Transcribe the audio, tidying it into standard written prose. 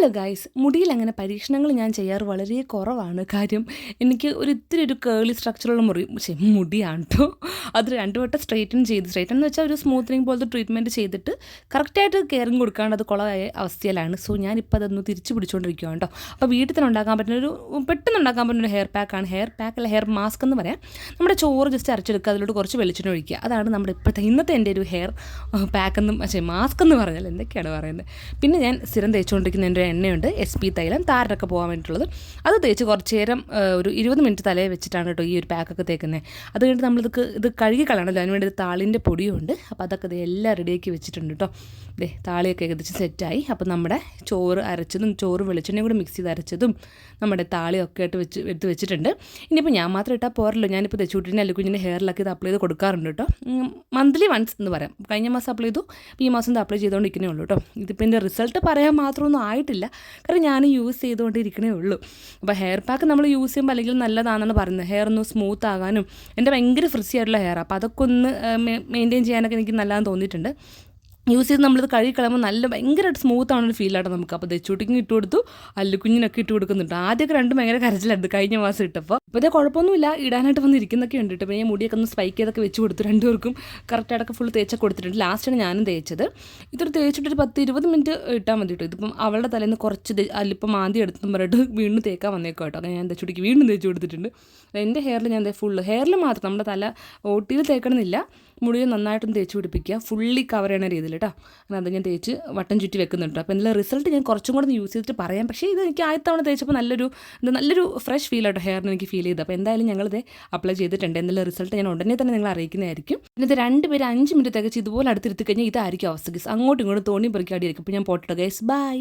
Hello guys, മുടിയിൽ അങ്ങനെ പരീക്ഷണങ്ങൾ ഞാൻ ചെയ്യാറ് വളരെ കുറവാണ്. കാര്യം എനിക്ക് ഇത്തിരി ഒരു കേളി സ്ട്രക്ചറുള്ള മുടിയാണ് കേട്ടോ. അത് 2 വട്ടം സ്ട്രെയിറ്റൻ എന്ന് വെച്ചാൽ ഒരു സ്മൂത്തനിങ് പോലത്തെ ട്രീറ്റ്മെൻറ്റ് ചെയ്തിട്ട് കറക്റ്റായിട്ട് കെയറിങ് കൊടുക്കാണ്ട് അത് കുളമായ അവസ്ഥയിലാണ്. സോ ഞാനിപ്പോൾ അതൊന്ന് തിരിച്ച് പിടിച്ചുകൊണ്ടിരിക്കുകയാണ് കേട്ടോ. അപ്പോൾ വീട്ടിൽ തന്നെ ഉണ്ടാക്കാൻ പറ്റുന്ന പെട്ടെന്ന് ഉണ്ടാക്കാൻ പറ്റുന്ന ഒരു ഹെയർ പാക്കാണ്. ഹെയർ മാസ്ക് എന്ന് പറയാം. നമ്മുടെ ചോറ് ജസ്റ്റ് അരച്ചെടുക്കുക, അതിലോട്ട് കുറച്ച് വെളിച്ചെണ്ണ ഒഴിക്കുക. അതാണ് നമ്മുടെ ഇന്നത്തെ എൻ്റെ ഒരു ഹെയർ മാസ്ക് എന്ന് പറഞ്ഞാൽ എന്തൊക്കെയാണ് പറയുന്നത്. പിന്നെ ഞാൻ സ്ഥിരം തേച്ചുകൊണ്ടിരിക്കുന്ന എൻ്റെ എണ്ണയുണ്ട്, SP തൈലം, താരനൊക്കെ പോകാൻ വേണ്ടിയിട്ടുള്ളത്. അത് തേച്ച് കുറച്ച് നേരം ഒരു 20 മിനിറ്റ് തലയിൽ വെച്ചിട്ടാണ് കേട്ടോ ഈ ഒരു പാക്കൊക്കെ തേക്കുന്നത്. അത് കഴിഞ്ഞിട്ട് ഇത് കഴുകി കളയണമല്ലോ, അതിന് വേണ്ടി താളിൻ്റെ പൊടിയുണ്ട്. അപ്പോൾ അതൊക്കെ എല്ലാം റെഡിയാക്കി വെച്ചിട്ടുണ്ട് കേട്ടോ. താളിയൊക്കെ ഏകദേശം സെറ്റായി. അപ്പോൾ നമ്മുടെ ചോറ് അരച്ചതും വെളിച്ചെണ്ണയും കൂടി മിക്സ് ചെയ്ത് അരച്ചതും നമ്മുടെ താളിയൊക്കെ ആയിട്ട് എടുത്ത് വെച്ചിട്ടുണ്ട്. ഇനിയിപ്പോൾ ഞാൻ മാത്രം ഇട്ടാൽ പോരല്ലോ, ഞാനിപ്പോൾ തെച്ചുകൂട്ടിൻ്റെ അല്ലുകുഞ്ഞിൻ്റെ ഹെയറിലൊക്കെ ഇത് അപ്ലൈ ചെയ്ത് കൊടുക്കാറുണ്ട് കേട്ടോ. മന്ത്ലി വൺസ് എന്ന് പറയാം. കഴിഞ്ഞ മാസം അപ്ലൈ ചെയ്തു, ഈ മാസം ഇത് അപ്ലൈ ചെയ്തുകൊണ്ടിരിക്കണേ ഉള്ളൂ കേട്ടോ. ഇതിപ്പോൾ എൻ്റെ റിസൾട്ട് പറയാൻ മാത്രമൊന്നും ആയിട്ടില്ല, കാരണം ഞാൻ യൂസ് ചെയ്തുകൊണ്ടിരിക്കണേ ഉള്ളൂ. അപ്പോൾ ഹെയർ പാക്ക് നമ്മൾ യൂസ് ചെയ്യുമ്പോൾ അല്ലെങ്കിൽ നല്ലതാണെന്നാണ് പറയുന്നത്. ഹെയർ ഒന്ന് സ്മൂത്ത് ആകാനും, എൻ്റെ ഭയങ്കര ഫ്രിസി ആയിട്ടുള്ള ഹെയർ, അപ്പോൾ അതൊക്കെ ഒന്ന് മെയിൻറ്റെയിൻ ചെയ്യാനൊക്കെ എനിക്ക് നല്ലതാണെന്ന് തോന്നിയിട്ടുണ്ട്. യൂസ് ചെയ്ത് നമ്മളിത് കഴുകി കളയുമ്പോൾ ഭയങ്കരമായിട്ട് സ്മൂത്ത് ആവുന്നൊരു ഫീലായിട്ട് നമുക്ക്. അപ്പോൾ തെച്ചുട്ടിക്കും ഇട്ട് കൊടുത്തു, അല്ലുകുഞ്ഞിനൊക്കെ ഇട്ട് കൊടുക്കുന്നുണ്ട്. ആദ്യമൊക്കെ രണ്ടും ഭയങ്കര കരച്ചിലായിരുന്നു കഴിഞ്ഞ മാസം ഇട്ടപ്പോൾ. ഇപ്പോൾ ഇതേ കുഴപ്പമൊന്നുമില്ല, ഇടാനായിട്ട് വന്നിരിക്കുന്നൊക്കെ ഉണ്ട്. പിന്നെ ഞാൻ മുടിയൊക്കെ ഒന്ന് സ്പൈക്ക് ചെയ്തൊക്കെ വെച്ച് കൊടുത്തു. രണ്ടുപേർക്കും കറക്റ്റായിട്ടൊക്കെ ഫുൾ തേച്ചൊക്കെ കൊടുത്തിട്ടുണ്ട്. ലാസ്റ്റാണ് ഞാനും തേച്ചത്. ഇതൊരു തേച്ചിട്ടൊരു 10-20 മിനിറ്റ് ഇട്ടാൽ മതി കേട്ടോ. ഇതിപ്പം അവളുടെ തലേന്ന് കുറച്ച് അല്ലിപ്പം മാന്തി എടുത്തെന്ന് പറഞ്ഞിട്ട് വീണ്ടും തേക്കാൻ വന്നേക്കോ കേട്ടോ. അങ്ങനെ ഞാൻ തെച്ചുട്ടിക്ക് വീണ്ടും തേച്ച് കൊടുത്തിട്ടുണ്ട്. എൻ്റെ ഹെയറിൽ ഞാൻ ഫുള്ള് ഹെയറിൽ മാത്രം, നമ്മുടെ തല ഓട്ടിയിൽ തേക്കണമെന്നില്ല, മുടിയിൽ നന്നായിട്ടൊന്ന് തേച്ച് പിടിപ്പിക്കുക, ഫുള്ളി കവർ ചെയ്യണ രീതിയിൽ കേട്ടോ. അങ്ങനെ അത് ഞാൻ തേച്ച് വട്ടം ചുറ്റി വെക്കുന്നുണ്ട്. അപ്പോൾ ഇതിൻ്റെ റിസൾട്ട് ഞാൻ കുറച്ചും കൂടെ യൂസ് ചെയ്തിട്ട് പറയാം. പക്ഷേ ഇത് എനിക്ക് ആദ്യത്തെ തവണ തേച്ചപ്പോൾ നല്ലൊരു ഫ്രഷ് ഫീൽ ആട്ടോ ഹെയറിന് എനിക്ക് ഫീൽ ചെയ്ത്. അപ്പോൾ എന്തായാലും ഞങ്ങളിത് അപ്ലൈ ചെയ്തിട്ടുണ്ട്. എന്നുള്ള റിസൾട്ട് ഞാൻ ഉടനെ തന്നെ നിങ്ങൾ അറിയിക്കുന്നതായിരിക്കും. പിന്നെ ഇത് 2 പേര് 5 മിനിറ്റ് തികച്ച് ഇതുപോലെ അടുത്തിരുത്തി കഴിഞ്ഞാൽ ഇതായിരിക്കും അവസ്ഥ. അങ്ങോട്ടും ഇങ്ങോട്ടും തോണി പെറുക്കി അടിയായിരിക്കും. അപ്പോൾ ഞാൻ പോട്ടെ ഗൈസ്, ബൈ.